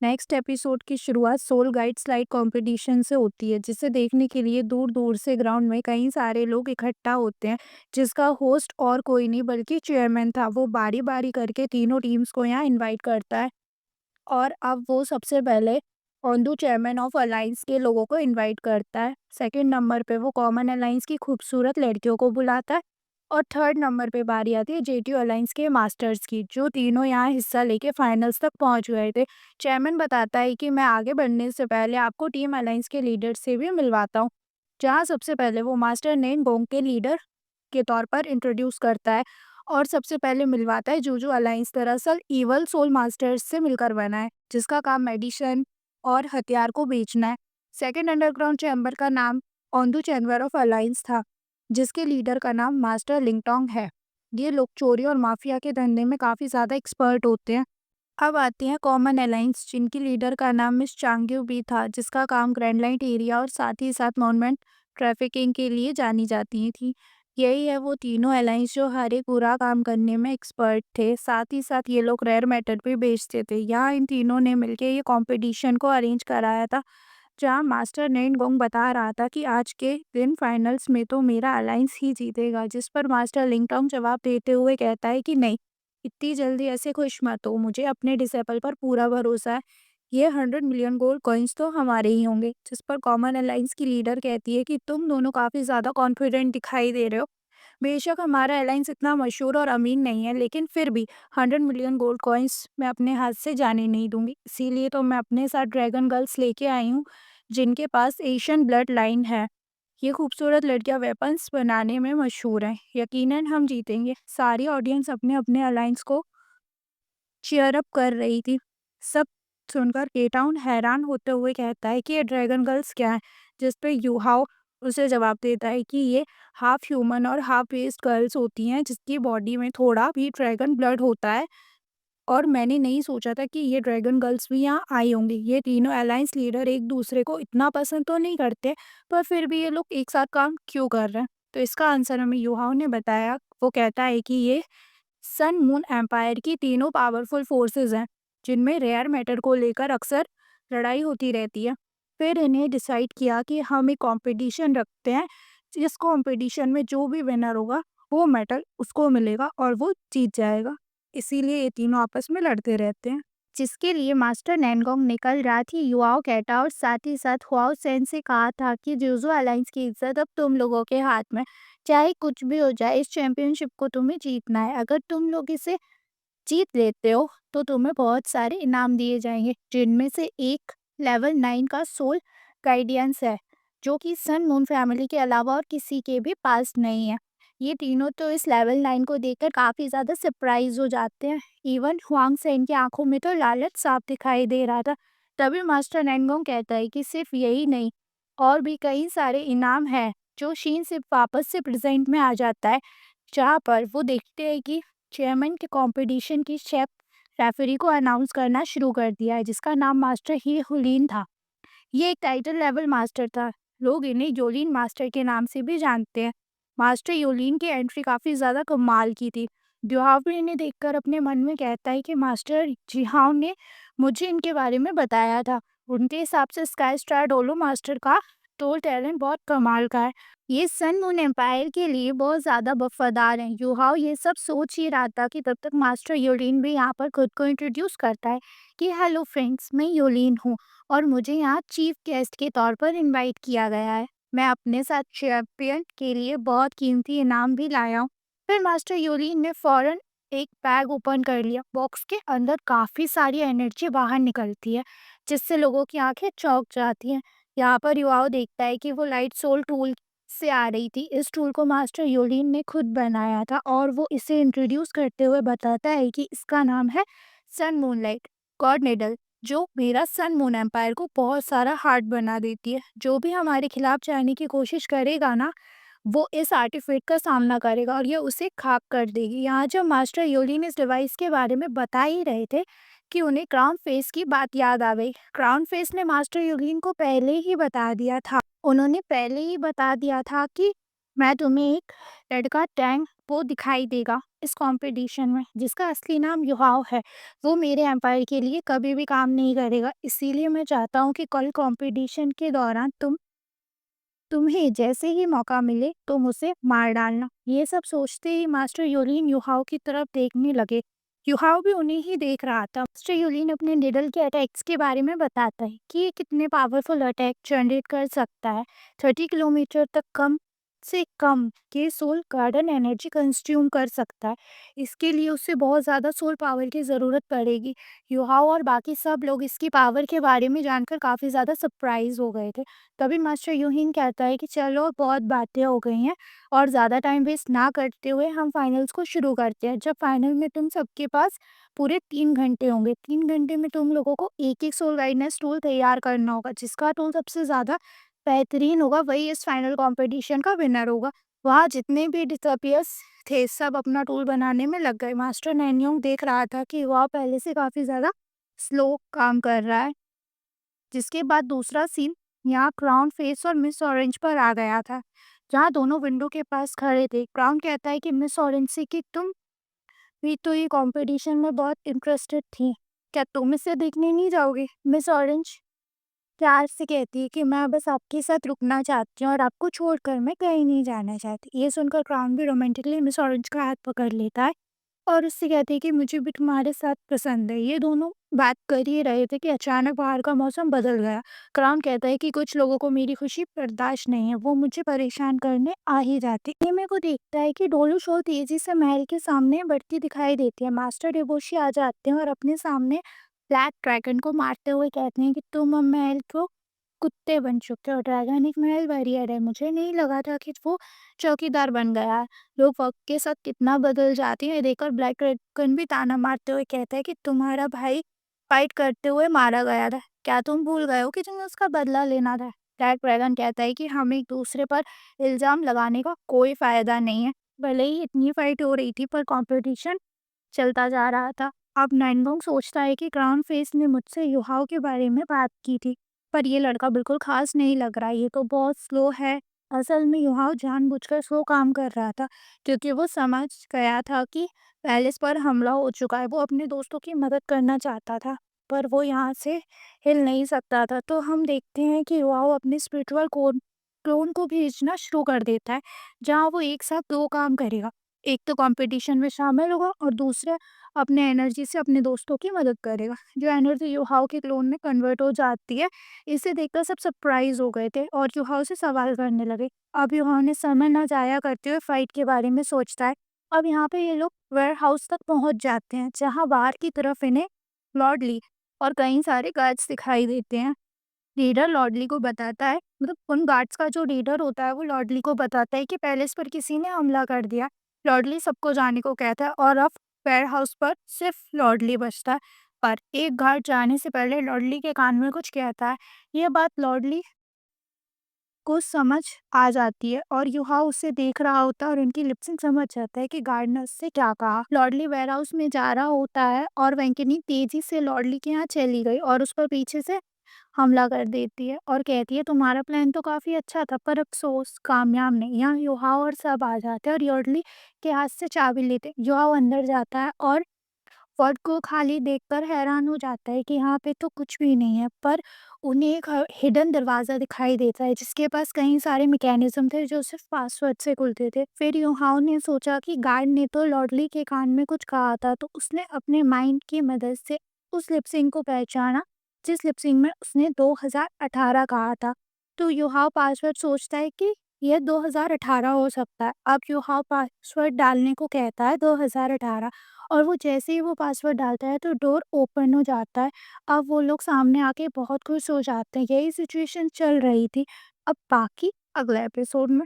Next episode की शुरुआत soul guide slide competition से होती है, जिसे देखने के लिए दूर दूर से ग्राउंड में कई सारे लोग इकट्ठा होते हैं। जिसका होस्ट और कोई नहीं बल्कि चेयरमैन था। वो बारी बारी करके तीनों टीम्स को यहाँ इनवाइट करता है। और अब वो सबसे पहले ओंडू चेयरमैन ऑफ अलायंस के लोगों को इनवाइट करता है। सेकंड नंबर पे वो कॉमन अलायंस की खूबसूरत लड़कियों को बुलाता है। और थर्ड नंबर पे बारी आती है जेटीयू अलायंस के मास्टर्स की, जो तीनों यहाँ हिस्सा लेके फाइनल्स तक पहुंच गए थे। चेयरमैन बताता है कि मैं आगे बढ़ने से पहले आपको टीम अलायंस के लीडर से भी मिलवाता हूँ। जहाँ सबसे पहले वो मास्टर नेन गोंग के लीडर के तौर पर इंट्रोड्यूस करता है और सबसे पहले मिलवाता है जूजू अलायंस दरअसल इवल सोल मास्टर्स से मिलकर बना है, जिसका काम मेडिसिन और हथियार को बेचना है। सेकंड अंडरग्राउंड चैम्बर का नाम ओंडू चैम्बर ऑफ अलायंस था, जिसके लीडर का नाम मास्टर लिंगटोंग है। ये लोग चोरी और माफिया के धंधे में काफ़ी ज़्यादा एक्सपर्ट होते हैं। अब आती हैं कॉमन अलायंस, जिनकी लीडर का नाम मिस चांग्यू भी था, जिसका काम ग्रैंड लाइट एरिया और साथ ही साथ मॉन्यूमेंट ट्रैफिकिंग के लिए जानी जाती थी। यही है वो तीनों अलायंस जो हर एक बुरा काम करने में एक्सपर्ट थे। साथ ही साथ ये लोग रेयर मेटल भी बेचते थे। यहाँ इन तीनों ने मिलकर ये कंपटीशन को अरेंज कराया था, जहाँ मास्टर नेन गोंग बता रहा था कि आज के दिन फाइनल्स में तो मेरा अलायंस ही जीतेगा। जिस पर मास्टर लिंगटोंग जवाब देते हुए कहता है कि नहीं, इतनी जल्दी ऐसे खुश मत हो, मुझे अपने डिसेबल पर पूरा भरोसा है। ये 100 मिलियन गोल्ड कॉइन्स तो हमारे ही होंगे। जिस पर कॉमन अलायंस की लीडर कहती है कि तुम दोनों काफ़ी ज़्यादा कॉन्फिडेंट दिखाई दे रहे हो। बेशक हमारा अलायंस इतना मशहूर और अमीन नहीं है, लेकिन फिर भी 100 मिलियन गोल्ड कॉइन्स मैं अपने हाथ से जाने नहीं दूंगी। इसीलिए तो मैं अपने साथ ड्रैगन गर्ल्स लेके आई हूँ, जिनके पास एशियन ब्लड लाइन है। ये खूबसूरत लड़कियां वेपन्स बनाने में मशहूर हैं। यकीनन हम जीतेंगे। सारी ऑडियंस अपने अपने अलायंस को चीयर अप कर रही थी। सब सुनकर केटाउन हैरान होते हुए कहता है कि ये ड्रैगन गर्ल्स क्या है, जिस पे यूहाओ उसे जवाब देता है कि ये हाफ ह्यूमन और हाफ बेस्ड गर्ल्स होती हैं, जिसकी बॉडी में थोड़ा भी ड्रैगन ब्लड होता है। और मैंने नहीं सोचा था कि ये ड्रैगन गर्ल्स भी यहाँ आई होंगी। ये तीनों अलायंस लीडर एक दूसरे को इतना पसंद तो नहीं करते, पर फिर भी ये लोग एक साथ काम क्यों कर रहे हैं? तो इसका आंसर हमें युहाओं ने बताया। वो कहता है कि ये सन मून एम्पायर की तीनों पावरफुल फोर्सेस हैं, जिनमें रेयर मैटर को लेकर अक्सर लड़ाई होती रहती है। फिर इन्हें डिसाइड किया कि हम एक कंपटीशन रखते हैं, जिस कंपटीशन में जो भी विनर होगा वो मेडल उसको मिलेगा और वो जीत जाएगा। इसीलिए ये तीनों आपस में लड़ते रहते हैं। जिसके लिए मास्टर नैनगोंग ने कल रात ही युआओ कैटा और साथ ही साथ हुआओ सेन से कहा था कि जूजू अलायंस की इज्जत अब तुम लोगों के हाथ में। चाहे कुछ भी हो जाए, इस चैंपियनशिप को तुम्हें जीतना है। अगर तुम लोग इसे जीत लेते हो तो तुम्हें बहुत सारे इनाम दिए जाएंगे, जिनमें से एक लेवल 9 का सोल गाइडियंस है, जो कि सन मून फैमिली के अलावा और किसी के भी पास नहीं है। ये तीनों तो इस लेवल 9 को देखकर काफ़ी ज़्यादा सरप्राइज हो जाते हैं। इवन हुआंग सेन की आंखों में तो लालच साफ दिखाई दे रहा था। तभी मास्टर नैनगोंग कहता है कि सिर्फ यही नहीं, और भी कई सारे इनाम हैं, जो शीन सिर्फ वापस से प्रेजेंट में आ जाता है। जहाँ पर वो देखते हैं कि चेयरमैन के कंपटीशन की शेफ रेफरी को अनाउंस करना शुरू कर दिया है, जिसका नाम मास्टर ही हुलीन था। ये एक टाइटल लेवल मास्टर था। लोग इन्हें योलीन मास्टर के नाम से भी जानते हैं। मास्टर योलीन की एंट्री काफ़ी ज़्यादा कमाल की थी। ड्यूहाव भी इन्हें देखकर अपने मन में कहता है कि मास्टर जिहाओ ने मुझे इनके बारे में बताया था। उनके हिसाब से स्काई स्टार डोलो मास्टर का तो टैलेंट बहुत कमाल का है। ये सन मून एम्पायर के लिए बहुत ज़्यादा वफादार हैं। यूहाओ ये सब सोच ही रहा था कि तब तक मास्टर योलीन भी यहाँ पर खुद को इंट्रोड्यूस करता है कि हेलो फ्रेंड्स, मैं योलीन हूँ और मुझे यहाँ चीफ गेस्ट के तौर पर इनवाइट किया गया है। मैं अपने साथ चैंपियन के लिए बहुत कीमती इनाम भी लाया हूँ। फिर मास्टर योलीन ने फौरन एक बैग ओपन कर लिया। बॉक्स के अंदर काफ़ी सारी एनर्जी बाहर निकलती है, जिससे लोगों की आंखें चौंक जाती हैं। यहाँ पर युवाओं देखता है कि वो लाइट सोल टूल से आ रही थी। इस टूल को मास्टर योलीन ने खुद बनाया था और वो इसे इंट्रोड्यूस करते हुए बताता है कि इसका नाम है सन मूनलाइट गॉड निडल, जो मेरा सन मून एम्पायर को बहुत सारा हार्ड बना देती है। जो भी हमारे खिलाफ जाने की कोशिश करेगा ना, वो इस आर्टिफैक्ट का सामना करेगा और ये उसे खाक कर देगी। यहाँ जब मास्टर योलीन इस डिवाइस के बारे में बता ही रहे थे कि उन्हें क्राउन फेस की बात याद आ गई। क्राउन फेस ने मास्टर योलीन को पहले ही बता दिया था। उन्होंने पहले ही बता दिया था कि मैं तुम्हें एक लड़का टैंक वो दिखाई देगा, इस कॉम्पिटिशन में, जिसका असली नाम युहाओ है, वो मेरे एम्पायर के लिए कभी भी काम नहीं करेगा। इसीलिए मैं चाहता हूँ कि कल कॉम्पिटिशन के दौरान तुम्हें जैसे ही मौका मिले तुम उसे मार डालना। ये सब सोचते ही मास्टर यूलिन युहाओ की तरफ देखने लगे। युहाओ भी उन्हें ही देख रहा था। मास्टर यूलिन अपने निडल के अटैक्स के बारे में बताता है कि ये कितने पावरफुल अटैक जनरेट कर सकता है। 30 किलोमीटर तक कम से कम के सोल गार्डन एनर्जी कंज्यूम कर सकता है। इसके लिए उसे बहुत ज़्यादा सोल पावर की ज़रूरत पड़ेगी। युहाओ और बाकी सब लोग इसकी पावर के बारे में जानकर काफ़ी ज़्यादा सरप्राइज हो गए थे। तभी मास्टर यूहिन कहता है कि चलो बहुत बातें हो गई हैं और ज़्यादा टाइम वेस्ट ना करते हुए हम फाइनल्स को शुरू करते हैं। जब फाइनल में तुम सबके पास पूरे 3 घंटे होंगे, 3 घंटे में तुम लोगों को एक एक सोल गाइडनेस टूल तैयार करना होगा। जिसका टूल सबसे ज़्यादा बेहतरीन होगा वही इस फाइनल कंपटीशन का विनर होगा। वहाँ जितने भी डिसअपियर्स थे सब अपना टूल बनाने में लग गए। मास्टर नैन्योंग देख रहा था कि वह पहले से काफ़ी ज़्यादा स्लो काम कर रहा है। जिसके बाद दूसरा सीन यहाँ क्राउन फेस और मिस ऑरेंज पर आ गया था, जहाँ दोनों विंडो के पास खड़े थे। क्राउन कहता है कि मिस ऑरेंज से कि तुम भी तो ये कंपटीशन में बहुत इंटरेस्टेड थी, क्या तुम इसे देखने नहीं जाओगे? मिस ऑरेंज प्यार से कहती है कि मैं बस आपके साथ रुकना चाहती हूँ और आपको छोड़कर मैं कहीं नहीं जाना चाहती। ये सुनकर क्राउन भी रोमांटिकली मिस ऑरेंज का हाथ पकड़ लेता है और उससे कहती है कि मुझे भी तुम्हारे साथ पसंद है। ये दोनों बात कर ही रहे थे कि अचानक बाहर का मौसम बदल गया। क्राउन कहता है कि कुछ लोगों को मेरी खुशी बर्दाश्त नहीं है, वो मुझे परेशान करने आ ही जाती। ये मेरे को देखता है कि डोलू शो तेजी से महल के सामने बढ़ती दिखाई देती है। मास्टर डिबोशी आ जाते हैं और अपने सामने ब्लैक ड्रैगन को मारते हुए कहते हैं कि तुम अब महल को कुत्ते बन चुके हो। ड्रैगन एक महल वॉरियर है, मुझे नहीं लगा था कि वो चौकीदार बन गया। लोग वक्त के साथ कितना बदल जाते हैं ये देखकर ब्लैक ड्रैगन भी ताना मारते हुए कहता है कि तुम्हारा भाई फाइट करते हुए मारा गया था, क्या तुम भूल गए हो कि तुम्हें उसका बदला लेना था? ब्लैक ड्रैगन कहता है कि हम एक दूसरे पर इल्जाम लगाने का कोई फायदा नहीं है। भले ही इतनी फाइट हो रही थी पर कंपटीशन चलता जा रहा था। अब नैनबोंग सोचता है कि क्राउन फेस ने मुझसे युहाओ के बारे में बात की थी, पर ये लड़का बिल्कुल खास नहीं लग रहा, ये तो बहुत स्लो है। असल में युहाओ जानबूझकर स्लो काम कर रहा था, क्योंकि वो समझ गया था कि पैलेस पर हमला हो चुका है। वो अपने दोस्तों की मदद करना चाहता था, पर वो यहाँ से हिल नहीं सकता था। तो हम देखते हैं कि युहाओ अपने स्पिरिचुअल क्लोन को भेजना शुरू कर देता है, जहाँ वो एक साथ दो काम करेगा। एक तो कंपटीशन में शामिल होगा और दूसरा अपने एनर्जी से अपने दोस्तों की मदद करेगा। जो एनर्जी युहाओ के क्लोन में कन्वर्ट हो जाती है, इसे देखकर सब सरप्राइज हो गए थे और युहाओ से सवाल करने लगे। अब युहाओ ने समय न जाया करते हुए फाइट के बारे में सोचता है। अब यहाँ पे ये लोग वेयर हाउस तक पहुंच जाते हैं, जहाँ बाहर की तरफ इन्हें लॉर्ड ली और कई सारे गार्ड्स दिखाई देते हैं। लीडर लॉर्डली को बताता है, मतलब उन गार्ड्स का जो लीडर होता है वो लॉर्डली को बताता है कि पैलेस पर किसी ने हमला कर दिया। लॉर्डली सबको जाने को कहता है और अब वेयर हाउस पर सिर्फ लॉर्डली बचता है। पर एक गार्ड जाने से पहले लॉर्डली के कान में कुछ कहता है। ये बात लॉर्डली को समझ आ जाती है और युहा उसे देख रहा होता है और उनकी लिपसिंग समझ जाता है कि गार्ड ने उससे क्या कहा। लॉर्डली वेयर हाउस में जा रहा होता है और वेंकनी तेजी से लॉर्डली के यहाँ चली गई और उस पर पीछे से हमला कर देती है और कहती है तुम्हारा प्लान तो काफी अच्छा था पर अफसोस कामयाब नहीं। यहाँ युहाओ और सब आ जाते हैं और यॉर्डली के हाथ से चाबी लेते हैं। युहाओ अंदर जाता है और वर्ड को खाली देखकर हैरान हो जाता है कि यहाँ पे तो कुछ भी नहीं है, पर उन्हें एक हिडन दरवाजा दिखाई देता है जिसके पास कई सारे मैकेनिज्म थे जो सिर्फ पासवर्ड से खुलते थे। फिर युहाओ ने सोचा कि गार्ड ने तो लॉर्डली के कान में कुछ कहा था, तो उसने अपने माइंड की मदद से उस लिपसिंग को पहचाना जिस लिपसिंग में उसने 2018 कहा था। तो युहाओ पासवर्ड सोचता है कि यह 2018 हो सकता है। अब युहाओ पासवर्ड डालने को कहता है 2018 और वो जैसे ही वो पासवर्ड डालता है तो डोर ओपन हो जाता है। अब वो लोग सामने आके बहुत खुश हो जाते हैं। यही सिचुएशन चल रही थी। अब बाकी अगले एपिसोड में।